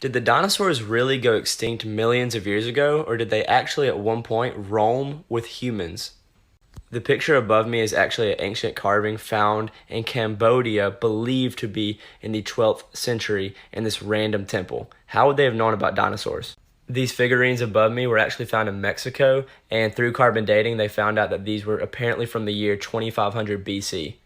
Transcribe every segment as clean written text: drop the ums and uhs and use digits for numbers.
Did the dinosaurs really go extinct millions of years ago, or did they actually at one point roam with humans? The picture above me is actually an ancient carving found in Cambodia, believed to be in the 12th century in this random temple. How would they have known about dinosaurs? These figurines above me were actually found in Mexico, and through carbon dating, they found out that these were apparently from the year 2500 BC.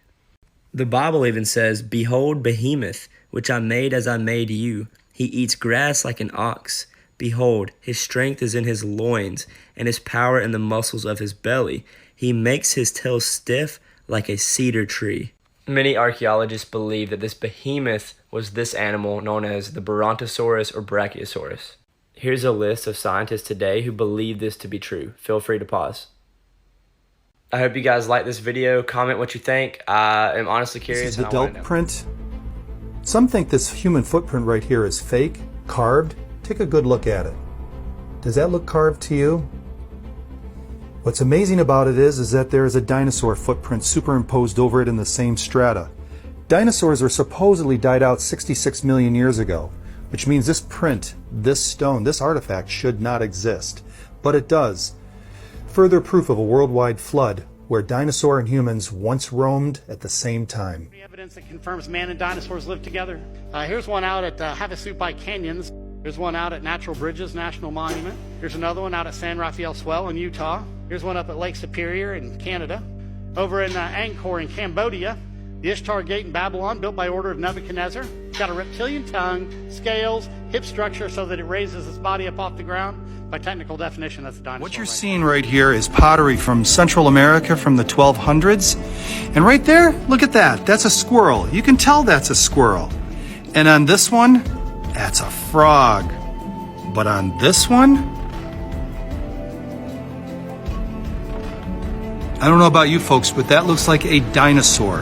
The Bible even says, "Behold Behemoth, which I made as I made you. He eats grass like an ox. Behold, his strength is in his loins, and his power in the muscles of his belly. He makes his tail stiff like a cedar tree." Many archaeologists believe that this behemoth was this animal known as the Brontosaurus or Brachiosaurus. Here's a list of scientists today who believe this to be true. Feel free to pause. I hope you guys like this video. Comment what you think. I am honestly curious. This is the delta print. Some think this human footprint right here is fake, carved. Take a good look at it. Does that look carved to you? What's amazing about it is that there is a dinosaur footprint superimposed over it in the same strata. Dinosaurs are supposedly died out 66 million years ago, which means this print, this stone, this artifact should not exist. But it does. Further proof of a worldwide flood where dinosaur and humans once roamed at the same time. Evidence that confirms man and dinosaurs lived together. Here's one out at Havasupai Canyons. Here's one out at Natural Bridges National Monument. Here's another one out at San Rafael Swell in Utah. Here's one up at Lake Superior in Canada. Over in Angkor in Cambodia, the Ishtar Gate in Babylon, built by order of Nebuchadnezzar. It's got a reptilian tongue, scales, hip structure so that it raises its body up off the ground. By technical definition, that's a dinosaur. What you're seeing right here is pottery from Central America from the 1200s. And right there, look at that. That's a squirrel. You can tell that's a squirrel. And on this one, that's a frog. But on this one, I don't know about you folks, but that looks like a dinosaur,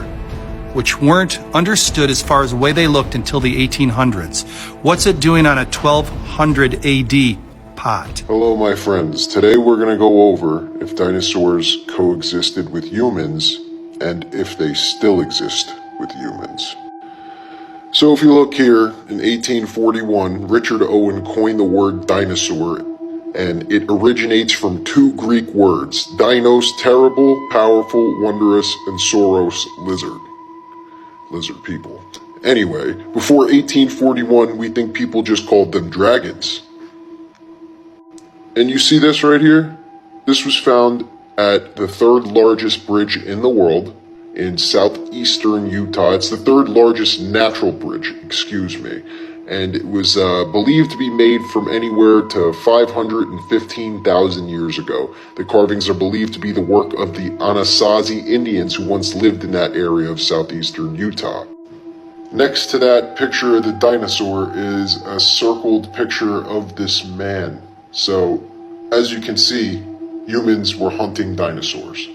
which weren't understood as far as the way they looked until the 1800s. What's it doing on a 1200 AD pot? Hello, my friends. Today we're going to go over if dinosaurs coexisted with humans and if they still exist with humans. So if you look here, in 1841, Richard Owen coined the word dinosaur, and it originates from two Greek words, dinos, terrible, powerful, wondrous, and sauros, lizard people. Anyway, before 1841, we think people just called them dragons. And you see this right here? This was found at the third largest bridge in the world in southeastern Utah. It's the third largest natural bridge, and it was believed to be made from anywhere to 515,000 years ago. The carvings are believed to be the work of the Anasazi Indians who once lived in that area of southeastern Utah. Next to that picture of the dinosaur is a circled picture of this man. So, as you can see, humans were hunting dinosaurs.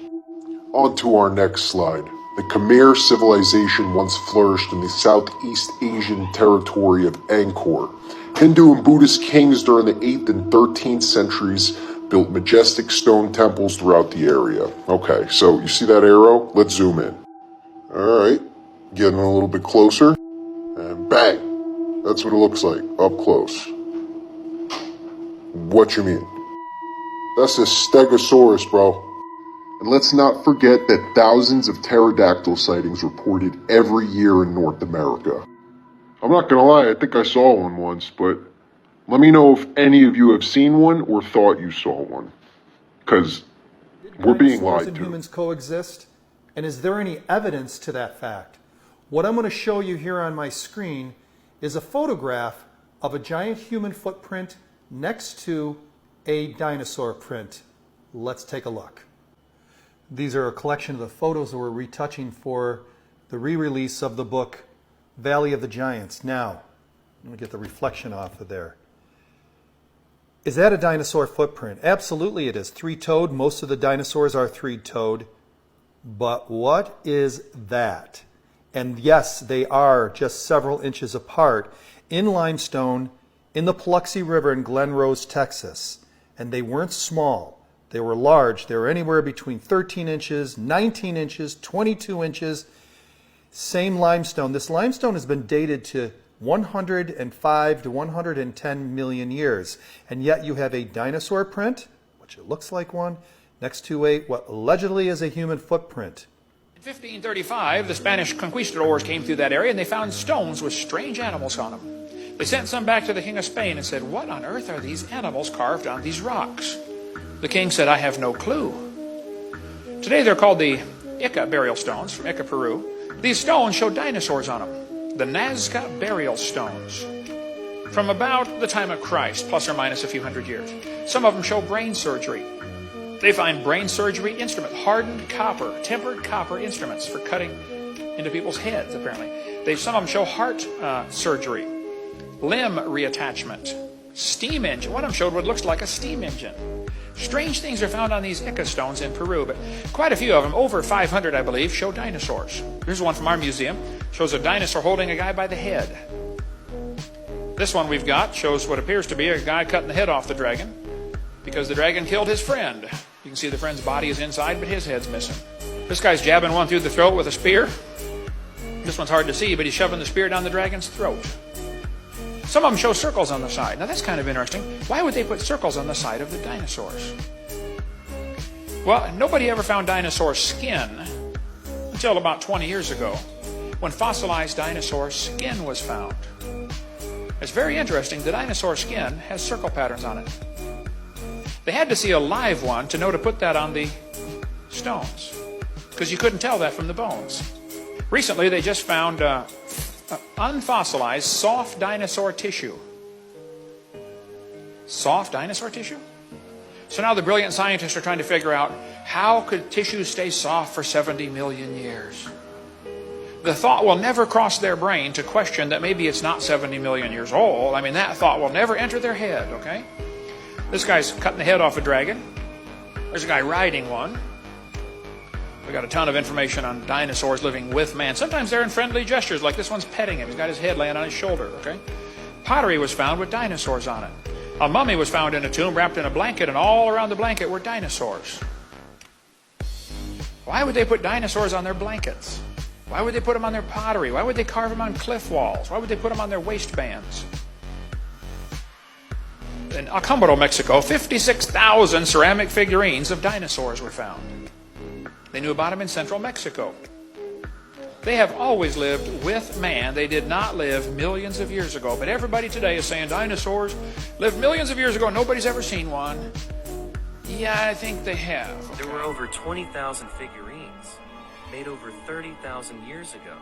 On to our next slide. The Khmer civilization once flourished in the Southeast Asian territory of Angkor. Hindu and Buddhist kings during the 8th and 13th centuries built majestic stone temples throughout the area. Okay, so you see that arrow? Let's zoom in. Alright, getting a little bit closer, and bang! That's what it looks like, up close. What you mean? That's a Stegosaurus, bro. And let's not forget that thousands of pterodactyl sightings reported every year in North America. I'm not gonna lie, I think I saw one once, but let me know if any of you have seen one or thought you saw one. Because we're being lied to. And humans coexist? And is there any evidence to that fact? What I'm going to show you here on my screen is a photograph of a giant human footprint next to a dinosaur print. Let's take a look. These are a collection of the photos that we're retouching for the re-release of the book Valley of the Giants. Now, let me get the reflection off of there. Is that a dinosaur footprint? Absolutely it is. Three-toed. Most of the dinosaurs are three-toed. But what is that? And yes, they are just several inches apart in limestone in the Paluxy River in Glen Rose, Texas. And they weren't small. They were large. They were anywhere between 13 inches, 19 inches, 22 inches. Same limestone. This limestone has been dated to 105 to 110 million years. And yet you have a dinosaur print, which it looks like one, next to what allegedly is a human footprint. In 1535, the Spanish conquistadors came through that area and they found stones with strange animals on them. They sent some back to the King of Spain and said, "What on earth are these animals carved on these rocks?" The king said, "I have no clue." Today they're called the Ica burial stones from Ica, Peru. These stones show dinosaurs on them, the Nazca burial stones, from about the time of Christ, plus or minus a few hundred years. Some of them show brain surgery. They find brain surgery instruments, hardened copper, tempered copper instruments for cutting into people's heads, apparently. Some of them show heart surgery, limb reattachment, steam engine. One of them showed what looks like a steam engine. Strange things are found on these Ica stones in Peru, but quite a few of them, over 500 I believe, show dinosaurs. Here's one from our museum. Shows a dinosaur holding a guy by the head. This one we've got shows what appears to be a guy cutting the head off the dragon because the dragon killed his friend. You can see the friend's body is inside, but his head's missing. This guy's jabbing one through the throat with a spear. This one's hard to see, but he's shoving the spear down the dragon's throat. Some of them show circles on the side. Now that's kind of interesting. Why would they put circles on the side of the dinosaurs? Well, nobody ever found dinosaur skin until about 20 years ago, when fossilized dinosaur skin was found. It's very interesting. The dinosaur skin has circle patterns on it. They had to see a live one to know to put that on the stones, because you couldn't tell that from the bones. Recently, they just found unfossilized soft dinosaur tissue. Soft dinosaur tissue? So now the brilliant scientists are trying to figure out, how could tissue stay soft for 70 million years? The thought will never cross their brain to question that maybe it's not 70 million years old. I mean, that thought will never enter their head, okay? This guy's cutting the head off a dragon. There's a guy riding one. We got a ton of information on dinosaurs living with man. Sometimes they're in friendly gestures, like this one's petting him. He's got his head laying on his shoulder, okay? Pottery was found with dinosaurs on it. A mummy was found in a tomb wrapped in a blanket, and all around the blanket were dinosaurs. Why would they put dinosaurs on their blankets? Why would they put them on their pottery? Why would they carve them on cliff walls? Why would they put them on their waistbands? In Acámbaro, Mexico, 56,000 ceramic figurines of dinosaurs were found. They knew about them in central Mexico. They have always lived with man. They did not live millions of years ago. But everybody today is saying dinosaurs lived millions of years ago. Nobody's ever seen one. Yeah, I think they have. There were over 20,000 figurines made over 30,000 years ago.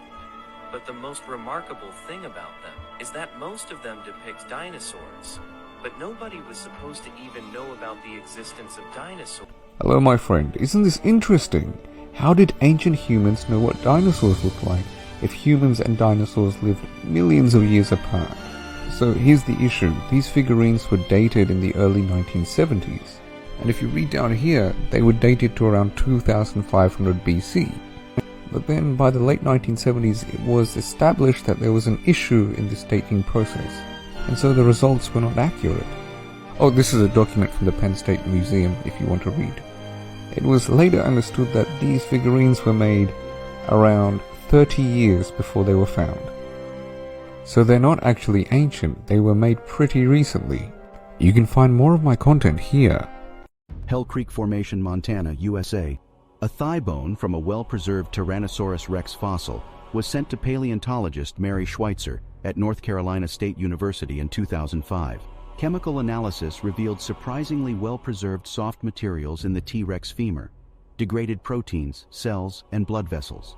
But the most remarkable thing about them is that most of them depict dinosaurs. But nobody was supposed to even know about the existence of dinosaurs. Hello my friend, isn't this interesting? How did ancient humans know what dinosaurs looked like if humans and dinosaurs lived millions of years apart? So here's the issue, these figurines were dated in the early 1970s, and if you read down here, they were dated to around 2500 BC. But then by the late 1970s it was established that there was an issue in this dating process, and so the results were not accurate. Oh, this is a document from the Penn State Museum if you want to read. It was later understood that these figurines were made around 30 years before they were found. So they're not actually ancient, they were made pretty recently. You can find more of my content here. Hell Creek Formation, Montana, USA. A thigh bone from a well-preserved Tyrannosaurus rex fossil was sent to paleontologist Mary Schweitzer at North Carolina State University in 2005. Chemical analysis revealed surprisingly well-preserved soft materials in the T-Rex femur, degraded proteins, cells, and blood vessels.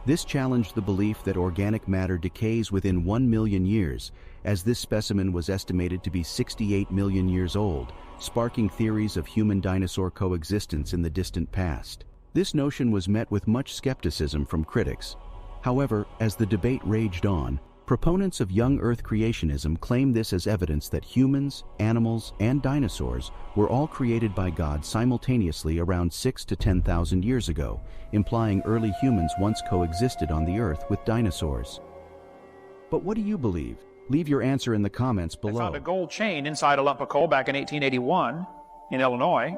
This challenged the belief that organic matter decays within 1 million years, as this specimen was estimated to be 68 million years old, sparking theories of human-dinosaur coexistence in the distant past. This notion was met with much skepticism from critics. However, as the debate raged on, proponents of young Earth creationism claim this as evidence that humans, animals, and dinosaurs were all created by God simultaneously around 6,000 to 10,000 years ago, implying early humans once coexisted on the Earth with dinosaurs. But what do you believe? Leave your answer in the comments below. They found a gold chain inside a lump of coal back in 1881 in Illinois.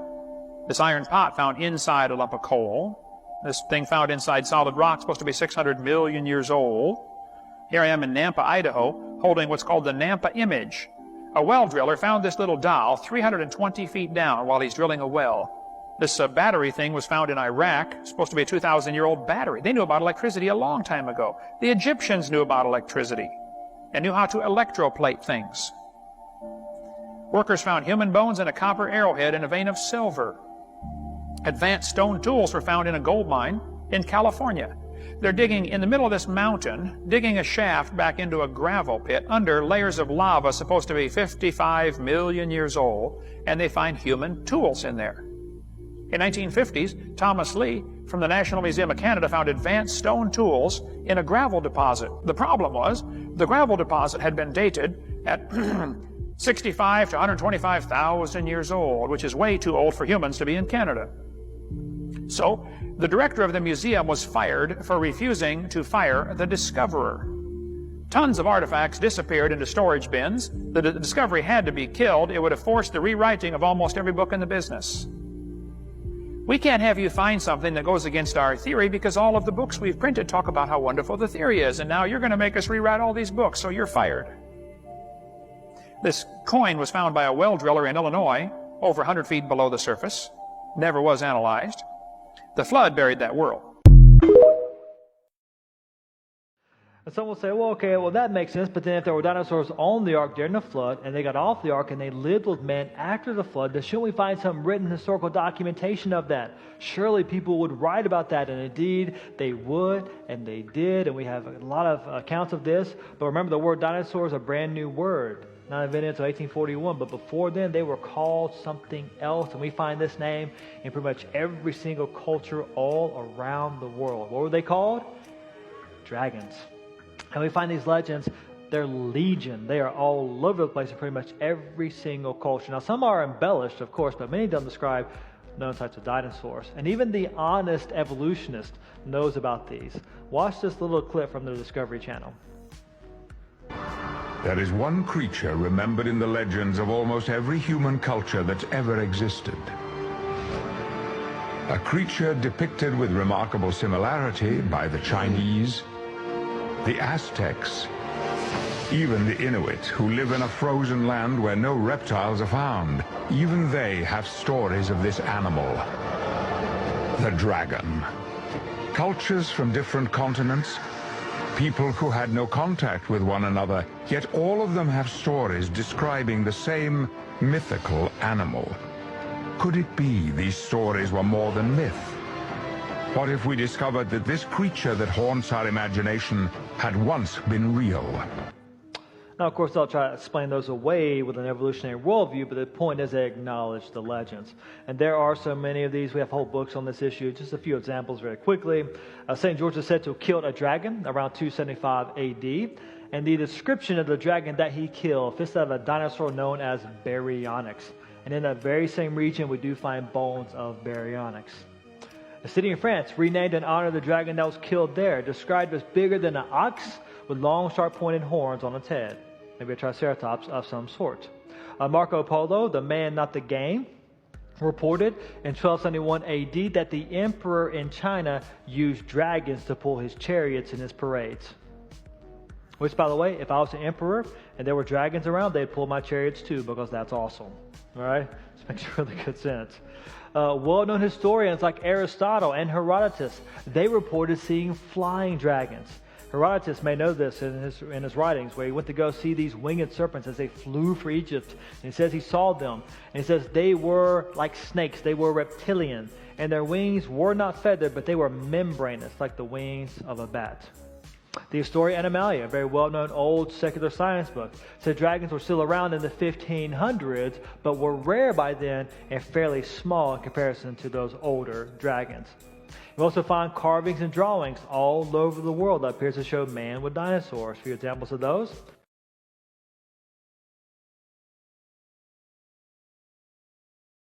This iron pot found inside a lump of coal. This thing found inside solid rock, supposed to be 600 million years old. Here I am in Nampa, Idaho, holding what's called the Nampa image. A well driller found this little doll 320 feet down while he's drilling a well. This battery thing was found in Iraq, supposed to be a 2,000-year-old battery. They knew about electricity a long time ago. The Egyptians knew about electricity and knew how to electroplate things. Workers found human bones and a copper arrowhead in a vein of silver. Advanced stone tools were found in a gold mine in California. They're digging in the middle of this mountain, digging a shaft back into a gravel pit under layers of lava supposed to be 55 million years old, and they find human tools in there. In 1950s, Thomas Lee from the National Museum of Canada found advanced stone tools in a gravel deposit. The problem was the gravel deposit had been dated at 65 to 125,000 years old, which is way too old for humans to be in Canada. So, the director of the museum was fired for refusing to fire the discoverer. Tons of artifacts disappeared into storage bins. The discovery had to be killed. It would have forced the rewriting of almost every book in the business. We can't have you find something that goes against our theory because all of the books we've printed talk about how wonderful the theory is, and now you're going to make us rewrite all these books, so you're fired. This coin was found by a well driller in Illinois, over 100 feet below the surface. Never was analyzed. The flood buried that world. And some will say, well, okay, well, that makes sense, but then if there were dinosaurs on the ark during the flood, and they got off the ark and they lived with men after the flood, then shouldn't we find some written historical documentation of that? Surely people would write about that, and indeed they would, and they did, and we have a lot of accounts of this. But remember, the word dinosaur is a brand new word, not invented until 1841, but before then they were called something else, and we find this name in pretty much every single culture all around the world. What were they called? Dragons. And we find these legends, they're legion. They are all over the place in pretty much every single culture. Now, some are embellished, of course, but many of them describe known types of dinosaurs. And even the honest evolutionist knows about these. Watch this little clip from the Discovery Channel. There is one creature remembered in the legends of almost every human culture that's ever existed. A creature depicted with remarkable similarity by the Chinese, the Aztecs, even the Inuit, who live in a frozen land where no reptiles are found. Even they have stories of this animal, the dragon. Cultures from different continents, people who had no contact with one another, yet all of them have stories describing the same mythical animal. Could it be these stories were more than myth? What if we discovered that this creature that haunts our imagination had once been real? Now, of course, they'll try to explain those away with an evolutionary worldview, but the point is they acknowledge the legends. And there are so many of these. We have whole books on this issue. Just a few examples very quickly. St. George is said to have killed a dragon around 275 AD. And the description of the dragon that he killed fits that of a dinosaur known as Baryonyx. And in that very same region, we do find bones of Baryonyx. A city in France, renamed in honor of the dragon that was killed there, described as bigger than an ox with long, sharp-pointed horns on its head. Maybe a triceratops of some sort. Marco Polo, the man, not the game, reported in 1271 AD that the emperor in China used dragons to pull his chariots in his parades. Which, by the way, if I was an emperor and there were dragons around, they'd pull my chariots too, because that's awesome. All right? This makes really good sense. Well-known historians like Aristotle and Herodotus, they reported seeing flying dragons. Herodotus may know this in his writings, where he went to go see these winged serpents as they flew for Egypt. And he says he saw them. And he says they were like snakes. They were reptilian. And their wings were not feathered, but they were membranous, like the wings of a bat. The Historia Animalia, a very well-known old secular science book, said dragons were still around in the 1500s, but were rare by then and fairly small in comparison to those older dragons. You also find carvings and drawings all over the world that appears to show man with dinosaurs. A few examples of those.